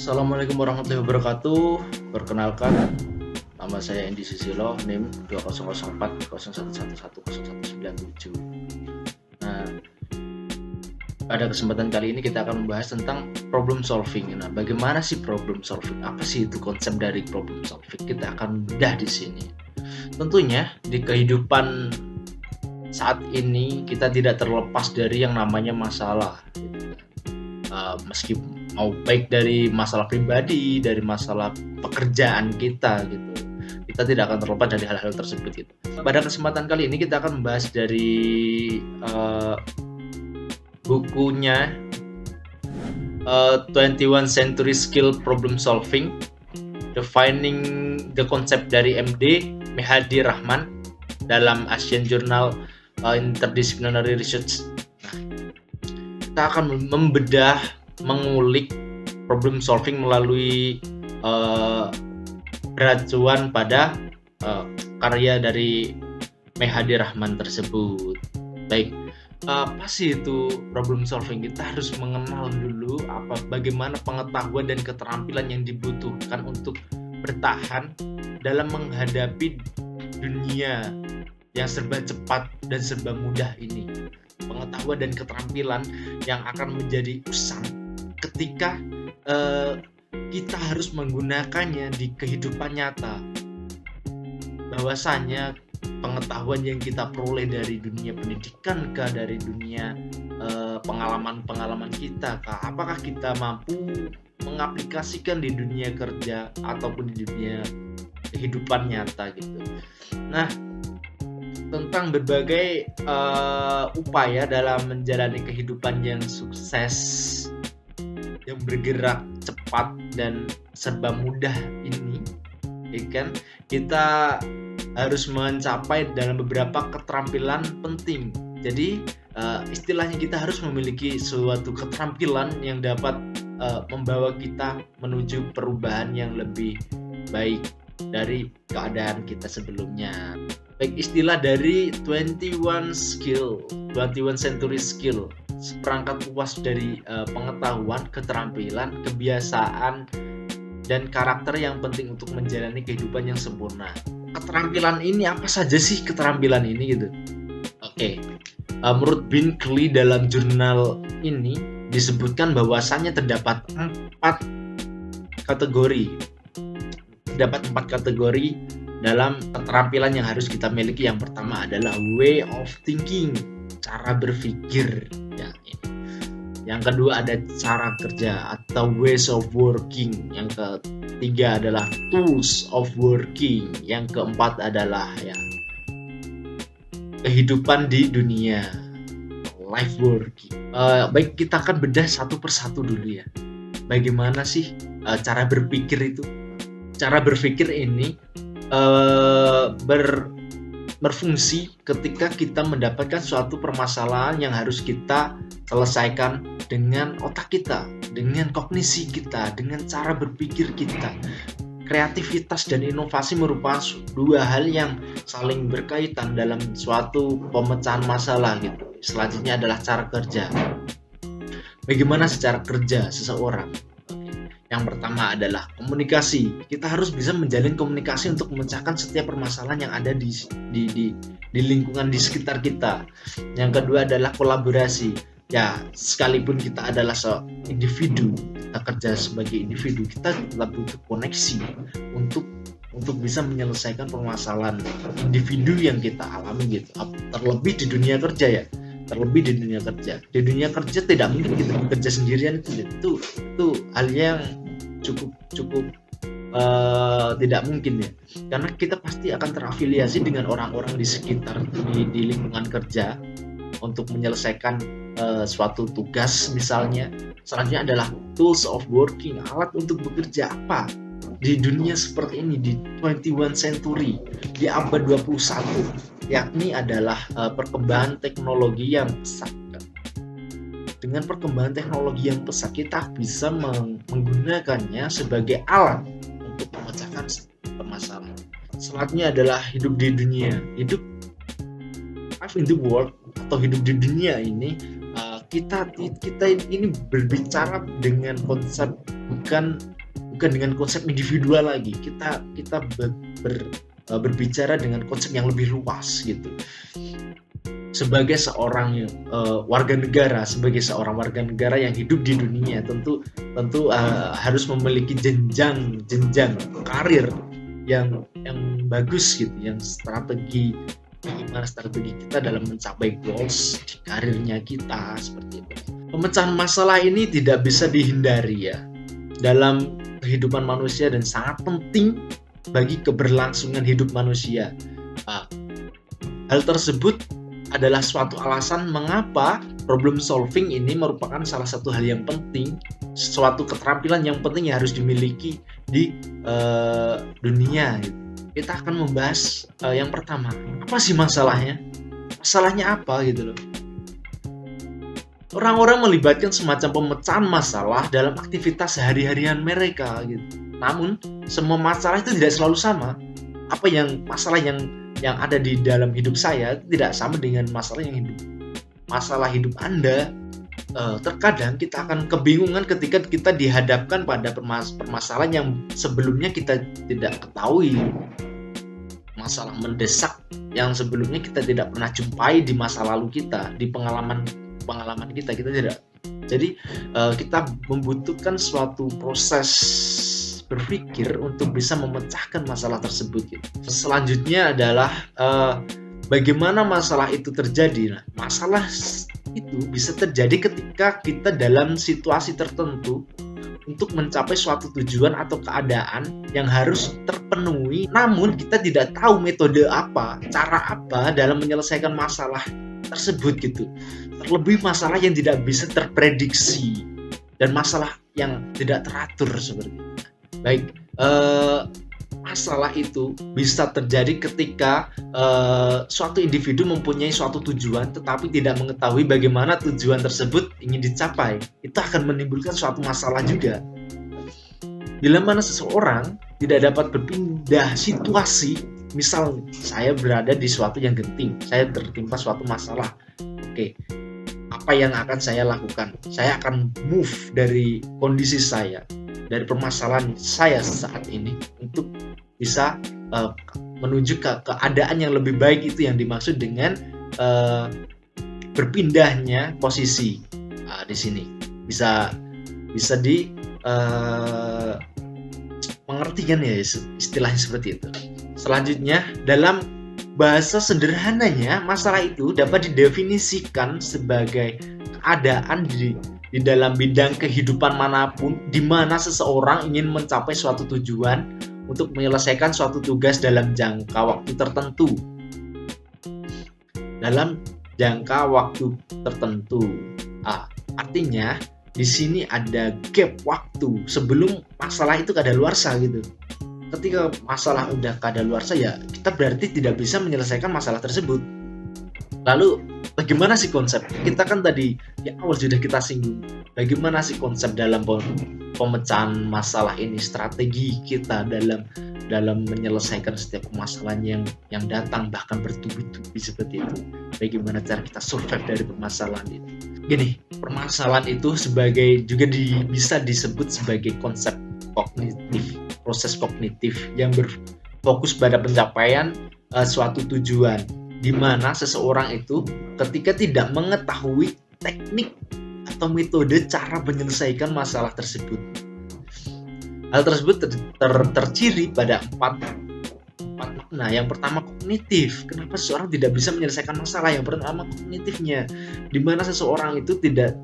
Assalamualaikum warahmatullahi wabarakatuh. Perkenalkan, nama saya Endi Susilo, NIM 200401111097. Nah, pada kesempatan kali ini kita akan membahas tentang problem solving. Nah, bagaimana sih problem solving? Apa sih itu konsep dari problem solving? Kita akan bedah di sini. Tentunya di kehidupan saat ini kita tidak terlepas dari yang namanya masalah. Meski mau baik dari masalah pribadi, dari masalah pekerjaan kita gitu, kita tidak akan terlepas dari hal-hal tersebut gitu. Pada kesempatan kali ini kita akan membahas dari bukunya 21 Century Skill Problem Solving, Defining the Concept dari MD Mehdi Rahman dalam Asian Journal Interdisciplinary Research. Nah, kita akan membedah, mengulik problem solving melalui beracuan pada karya dari Mehdi Rahman tersebut. Baik, apa sih itu problem solving? Kita harus mengenal dulu bagaimana pengetahuan dan keterampilan yang dibutuhkan untuk bertahan dalam menghadapi dunia yang serba cepat dan serba mudah ini. Pengetahuan dan keterampilan yang akan menjadi usang ketika kita harus menggunakannya di kehidupan nyata. Bahwasanya pengetahuan yang kita peroleh dari dunia pendidikan kah, dari dunia pengalaman-pengalaman kita kah, apakah kita mampu mengaplikasikan di dunia kerja ataupun di dunia kehidupan nyata gitu. Nah, tentang berbagai upaya dalam menjalani kehidupan yang sukses, yang bergerak cepat dan serba mudah ini, ya kan? Kita harus mencapai dalam beberapa keterampilan penting. Jadi istilahnya kita harus memiliki suatu keterampilan yang dapat membawa kita menuju perubahan yang lebih baik dari keadaan kita sebelumnya. Baik, istilah dari 21 Century Skill, seperangkat luas dari pengetahuan, keterampilan, kebiasaan, dan karakter yang penting untuk menjalani kehidupan yang sempurna. Keterampilan ini apa saja sih keterampilan ini gitu? Oke. Menurut Binkley dalam jurnal ini disebutkan bahwasannya terdapat 4 kategori. Terdapat 4 kategori dalam keterampilan yang harus kita miliki. Yang pertama adalah way of thinking, cara berpikir. Ya, ini. Yang kedua ada cara kerja atau ways of working. Yang ketiga adalah tools of working. Yang keempat adalah kehidupan di dunia, life working. Baik, kita akan bedah satu persatu dulu ya. Bagaimana sih cara berpikir itu? Cara berpikir ini berfungsi ketika kita mendapatkan suatu permasalahan yang harus kita selesaikan dengan otak kita, dengan kognisi kita, dengan cara berpikir kita. Kreativitas dan inovasi merupakan dua hal yang saling berkaitan dalam suatu pemecahan masalah gitu. Selanjutnya adalah cara kerja. Bagaimana secara kerja seseorang? Yang pertama adalah komunikasi. Kita harus bisa menjalin komunikasi untuk memecahkan setiap permasalahan yang ada di lingkungan di sekitar kita. Yang kedua adalah kolaborasi. Ya, sekalipun kita adalah seorang individu, kita kerja sebagai individu, kita tetap butuh koneksi untuk bisa menyelesaikan permasalahan individu yang kita alami gitu. Terlebih di dunia kerja ya. Terlebih di dunia kerja. Di dunia kerja tidak mungkin kita bekerja sendirian, itu hal yang cukup tidak mungkin ya. Karena kita pasti akan terafiliasi dengan orang-orang di sekitar di lingkungan kerja untuk menyelesaikan suatu tugas misalnya. Selanjutnya adalah tools of working, alat untuk bekerja apa di dunia seperti ini, di 21 century, di abad 21, yakni adalah perkembangan teknologi yang pesat. Dengan perkembangan teknologi yang pesat, kita bisa menggunakannya sebagai alat untuk memecahkan permasalahan. Selanjutnya adalah hidup di dunia. Life in the world atau hidup di dunia ini, kita ini berbicara dengan konsep bukan dengan konsep individual lagi. Kita berbicara dengan konsep yang lebih luas gitu. Sebagai seorang warga negara, sebagai seorang warga negara yang hidup di dunia, tentu harus memiliki jenjang karir yang bagus gitu, yang bagaimana strategi kita dalam mencapai goals di karirnya kita, seperti itu. Pemecahan masalah ini tidak bisa dihindari ya dalam kehidupan manusia dan sangat penting bagi keberlangsungan hidup manusia. Hal tersebut adalah suatu alasan mengapa problem solving ini merupakan salah satu hal yang penting, suatu keterampilan yang penting yang harus dimiliki di dunia. Kita akan membahas yang pertama, apa sih masalahnya? Masalahnya apa gitu loh. Orang-orang melibatkan semacam pemecahan masalah dalam aktivitas sehari-harian mereka gitu. Namun semua masalah itu tidak selalu sama. Masalah yang ada di dalam hidup saya tidak sama dengan masalah hidup Anda. Terkadang kita akan kebingungan ketika kita dihadapkan pada permasalahan yang sebelumnya kita tidak ketahui, masalah mendesak yang sebelumnya kita tidak pernah jumpai di masa lalu kita, di pengalaman kita tidak. Jadi kita membutuhkan suatu proses berpikir untuk bisa memecahkan masalah tersebut gitu. Selanjutnya adalah bagaimana masalah itu terjadi. Nah, masalah itu bisa terjadi ketika kita dalam situasi tertentu untuk mencapai suatu tujuan atau keadaan yang harus terpenuhi, namun kita tidak tahu metode apa, cara apa dalam menyelesaikan masalah tersebut gitu. Terlebih masalah yang tidak bisa terprediksi dan masalah yang tidak teratur seperti itu. Baik, masalah itu bisa terjadi ketika suatu individu mempunyai suatu tujuan tetapi tidak mengetahui bagaimana tujuan tersebut ingin dicapai. Itu akan menimbulkan suatu masalah juga. Bila mana seseorang tidak dapat berpindah situasi, misal saya berada di suatu yang genting, saya tertimpa suatu masalah. Oke, apa yang akan saya lakukan? Saya akan move dari kondisi saya, dari permasalahan saya saat ini untuk bisa menuju ke keadaan yang lebih baik. Itu yang dimaksud dengan berpindahnya posisi. Di sini bisa mengertikan ya istilahnya seperti itu. Selanjutnya, dalam bahasa sederhananya, masalah itu dapat didefinisikan sebagai keadaan di dalam bidang kehidupan manapun di mana seseorang ingin mencapai suatu tujuan untuk menyelesaikan suatu tugas dalam jangka waktu tertentu. Artinya di sini ada gap waktu sebelum masalah itu kadaluarsa gitu. Ketika masalah udah kadaluarsa ya kita berarti tidak bisa menyelesaikan masalah tersebut. Lalu bagaimana sih konsep? Kita kan tadi di awal sudah kita singgung. Bagaimana sih konsep dalam pemecahan masalah ini, strategi kita dalam menyelesaikan setiap permasalahan yang datang bahkan bertubi-tubi seperti itu. Bagaimana cara kita survive dari permasalahan itu? Gini, permasalahan itu juga bisa disebut sebagai konsep kognitif, proses kognitif yang berfokus pada pencapaian suatu tujuan, di mana seseorang itu ketika tidak mengetahui teknik atau metode cara menyelesaikan masalah tersebut. Hal tersebut terciri pada empat makna. Yang pertama kognitif. Kenapa seseorang tidak bisa menyelesaikan masalah? Yang pertama kognitifnya, di mana seseorang itu tidak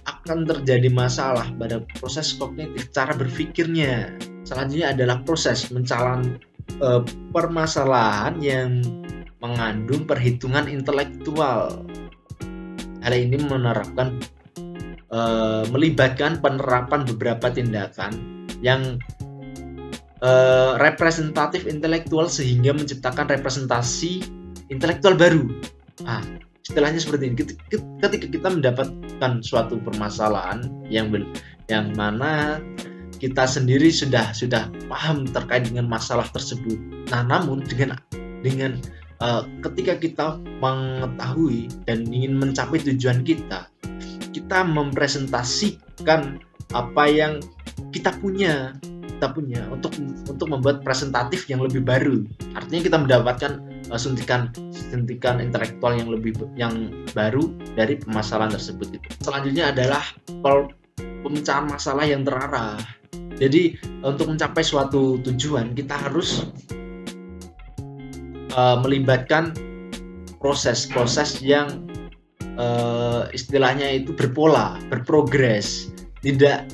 akan terjadi masalah pada proses kognitif, cara berpikirnya. Selanjutnya adalah proses mencalan permasalahan yang mengandung perhitungan intelektual. Hal ini melibatkan penerapan beberapa tindakan yang representatif intelektual sehingga menciptakan representasi intelektual baru. Istilahnya seperti ini. Ketika kita mendapatkan suatu permasalahan yang mana kita sendiri sudah paham terkait dengan masalah tersebut. Nah, namun dengan ketika kita mengetahui dan ingin mencapai tujuan kita mempresentasikan apa yang kita punya untuk membuat presentatif yang lebih baru. Artinya kita mendapatkan suntikan intelektual yang baru dari permasalahan tersebut gitu. Selanjutnya adalah pemecahan masalah yang terarah. Jadi untuk mencapai suatu tujuan kita harus melibatkan proses-proses yang istilahnya itu berpola, berprogres, tidak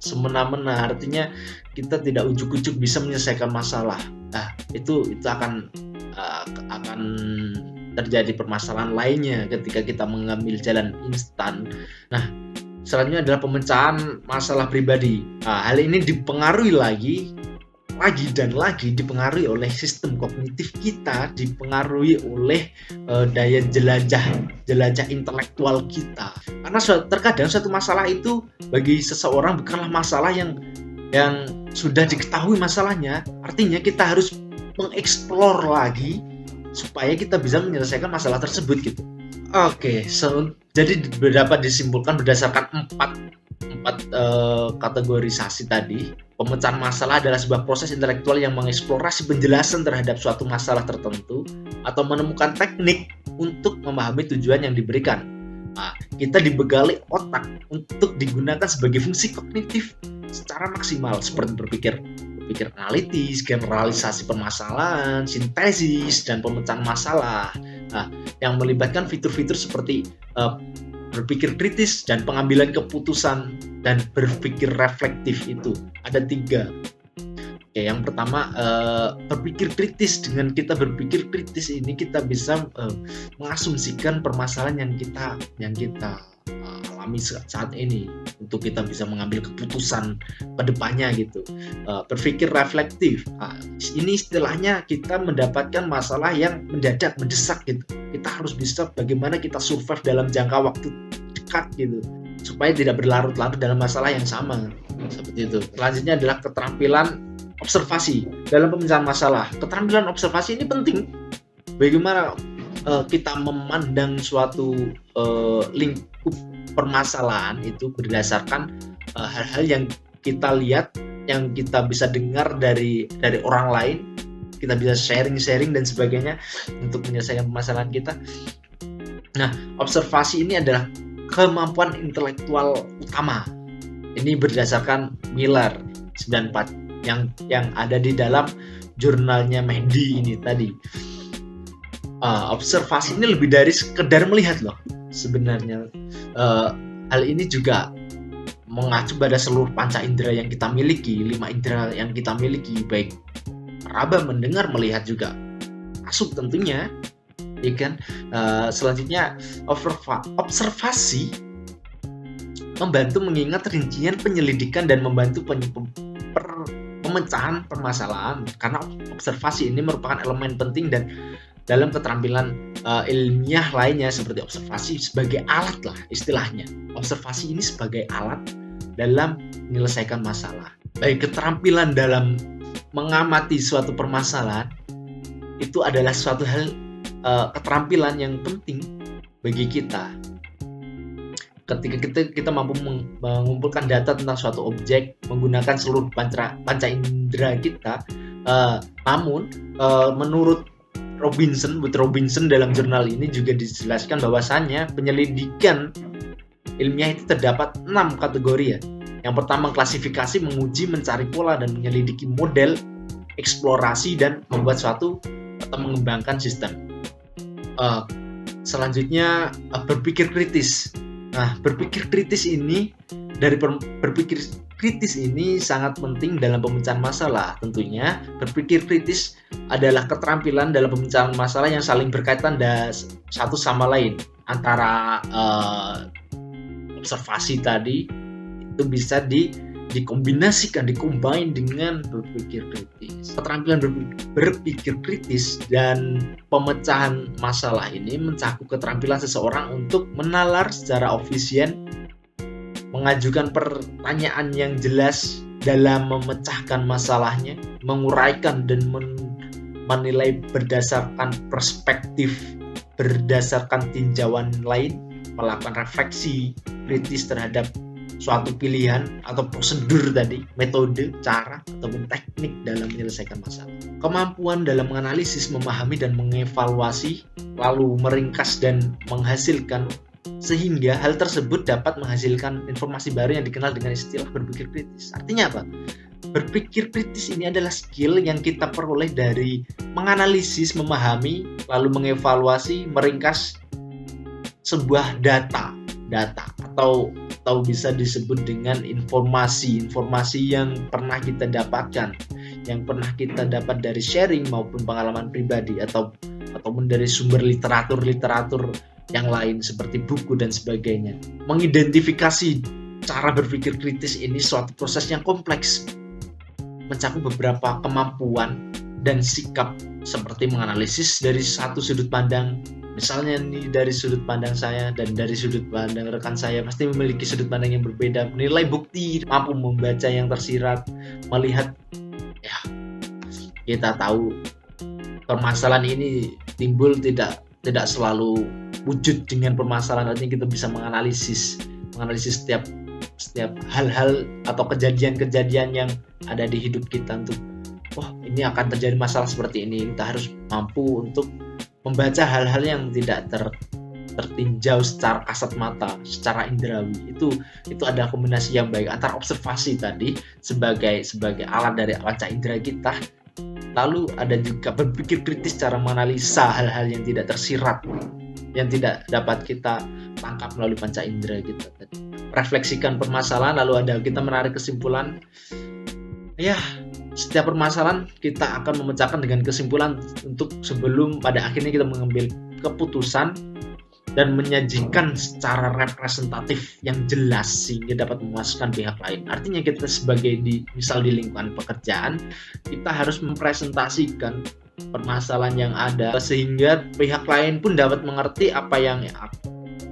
semena-mena. Artinya kita tidak ujuk-ujuk bisa menyelesaikan masalah. Nah, itu akan terjadi permasalahan lainnya ketika kita mengambil jalan instan. Nah, selanjutnya adalah pemecahan masalah pribadi. Nah, hal ini dipengaruhi lagi dipengaruhi oleh sistem kognitif kita, dipengaruhi oleh daya jelajah intelektual kita. Karena terkadang suatu masalah itu bagi seseorang bukanlah masalah yang sudah diketahui masalahnya. Artinya kita harus mengeksplor lagi supaya kita bisa menyelesaikan masalah tersebut gitu. Oke, jadi dapat disimpulkan berdasarkan empat kategorisasi tadi. Pemecahan masalah adalah sebuah proses intelektual yang mengeksplorasi penjelasan terhadap suatu masalah tertentu atau menemukan teknik untuk memahami tujuan yang diberikan. Nah, kita dibekali otak untuk digunakan sebagai fungsi kognitif secara maksimal, seperti berpikir analitis, generalisasi permasalahan, sintesis, dan pemecahan masalah. Nah, yang melibatkan fitur-fitur seperti berpikir kritis dan pengambilan keputusan dan berpikir reflektif. Itu ada 3. Oke, yang pertama berpikir kritis. Dengan kita berpikir kritis ini kita bisa mengasumsikan permasalahan yang kita alami saat ini untuk kita bisa mengambil keputusan ke depannya gitu. Berpikir reflektif. Ini istilahnya kita mendapatkan masalah yang mendadak, mendesak gitu. Kita harus bisa bagaimana kita survive dalam jangka waktu dekat gitu, supaya tidak berlarut-larut dalam masalah yang sama. Seperti itu. Selanjutnya adalah keterampilan observasi dalam pemecahan masalah. Keterampilan observasi ini penting. Bagaimana kita memandang suatu lingkup permasalahan itu berdasarkan hal-hal yang kita lihat, yang kita bisa dengar dari orang lain. Kita bisa sharing dan sebagainya untuk menyelesaikan permasalahan kita. Nah, observasi ini adalah kemampuan intelektual utama. Ini berdasarkan Miller 94 yang ada di dalam jurnalnya Mehdi ini tadi. Observasi ini lebih dari sekedar melihat loh sebenarnya. Hal ini juga mengacu pada seluruh panca indera yang kita miliki, 5 indera yang kita miliki, baik raba, mendengar, melihat juga masuk tentunya, ya kan. Selanjutnya observasi membantu mengingat rincian penyelidikan dan membantu pemecahan permasalahan, karena observasi ini merupakan elemen penting dan dalam keterampilan ilmiah lainnya seperti observasi sebagai alat lah istilahnya. Observasi ini sebagai alat dalam menyelesaikan masalah. Baik keterampilan dalam mengamati suatu permasalahan itu adalah suatu hal keterampilan yang penting bagi kita. Ketika kita mampu mengumpulkan data tentang suatu objek menggunakan seluruh panca indera kita, namun menurut Robinson dalam jurnal ini juga dijelaskan bahwasannya penyelidikan ilmiah itu terdapat 6 kategori ya. Yang pertama, klasifikasi, menguji, mencari pola, dan menyelidiki model, eksplorasi, dan membuat suatu atau mengembangkan sistem. Selanjutnya, berpikir kritis. Nah, berpikir kritis ini sangat penting dalam pemecahan masalah. Tentunya, berpikir kritis adalah keterampilan dalam pemecahan masalah yang saling berkaitan satu sama lain. Antara observasi tadi itu bisa dikombinasikan, dikombine dengan berpikir kritis. Keterampilan berpikir kritis dan pemecahan masalah ini mencakup keterampilan seseorang untuk menalar secara efisien, mengajukan pertanyaan yang jelas dalam memecahkan masalahnya, menguraikan dan menilai berdasarkan perspektif, berdasarkan tinjauan lain, melakukan refleksi kritis terhadap suatu pilihan atau prosedur tadi, metode, cara, ataupun teknik dalam menyelesaikan masalah. Kemampuan dalam menganalisis, memahami, dan mengevaluasi, lalu meringkas dan menghasilkan, sehingga hal tersebut dapat menghasilkan informasi baru yang dikenal dengan istilah berpikir kritis. Artinya apa? Berpikir kritis ini adalah skill yang kita peroleh dari menganalisis, memahami, lalu mengevaluasi, meringkas sebuah data atau bisa disebut dengan informasi yang pernah kita dapatkan, yang pernah kita dapat dari sharing maupun pengalaman pribadi ataupun dari sumber literatur yang lain seperti buku dan sebagainya. Mengidentifikasi cara berpikir kritis ini suatu proses yang kompleks, mencakup beberapa kemampuan dan sikap seperti menganalisis dari satu sudut pandang. Misalnya nih, dari sudut pandang saya dan dari sudut pandang rekan saya pasti memiliki sudut pandang yang berbeda, menilai bukti, mampu membaca yang tersirat, melihat, ya kita tahu permasalahan ini timbul tidak selalu wujud dengan permasalahan, artinya kita bisa menganalisis setiap hal-hal atau kejadian-kejadian yang ada di hidup kita untuk ini akan terjadi masalah seperti ini. Kita harus mampu untuk membaca hal-hal yang tidak tertinjau secara kasat mata, secara indrawi. Itu adalah kombinasi yang baik antara observasi tadi sebagai alat dari panca indera kita, lalu ada juga berpikir kritis, cara menganalisa hal-hal yang tidak tersirat, yang tidak dapat kita tangkap melalui panca indera kita. Refleksikan permasalahan, lalu ada kita menarik kesimpulan. Ya, setiap permasalahan kita akan memecahkan dengan kesimpulan untuk sebelum pada akhirnya kita mengambil keputusan dan menyajikan secara representatif yang jelas sehingga dapat memuaskan pihak lain. Artinya kita sebagai misal di lingkungan pekerjaan, kita harus mempresentasikan permasalahan yang ada sehingga pihak lain pun dapat mengerti apa yang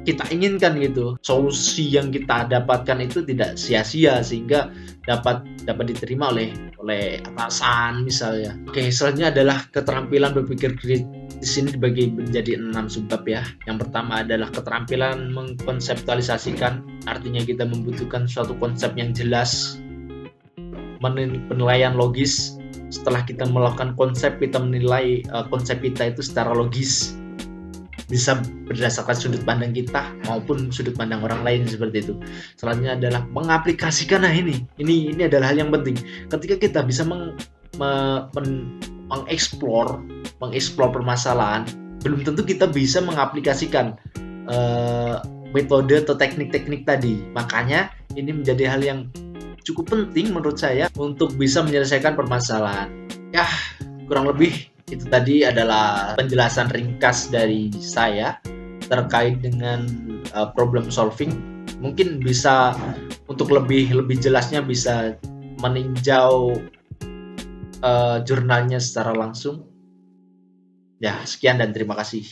kita inginkan gitu. Solusi yang kita dapatkan itu tidak sia-sia sehingga dapat diterima oleh atasan misalnya. Oke, selanjutnya adalah keterampilan berpikir kritis ini dibagi menjadi 6 subbab ya. Yang pertama adalah keterampilan mengkonseptualisasikan, artinya kita membutuhkan suatu konsep yang jelas, penilaian logis. Setelah kita melakukan konsep, kita menilai konsep kita itu secara logis, bisa berdasarkan sudut pandang kita maupun sudut pandang orang lain seperti itu. Selanjutnya adalah mengaplikasikan. Nah ini adalah hal yang penting. Ketika kita bisa mengeksplor permasalahan, belum tentu kita bisa mengaplikasikan metode atau teknik-teknik tadi. Makanya ini menjadi hal yang cukup penting menurut saya untuk bisa menyelesaikan permasalahan. Ya, kurang lebih itu tadi adalah penjelasan ringkas dari saya terkait dengan problem solving. Mungkin bisa untuk lebih jelasnya bisa meninjau jurnalnya secara langsung. Ya, sekian dan terima kasih.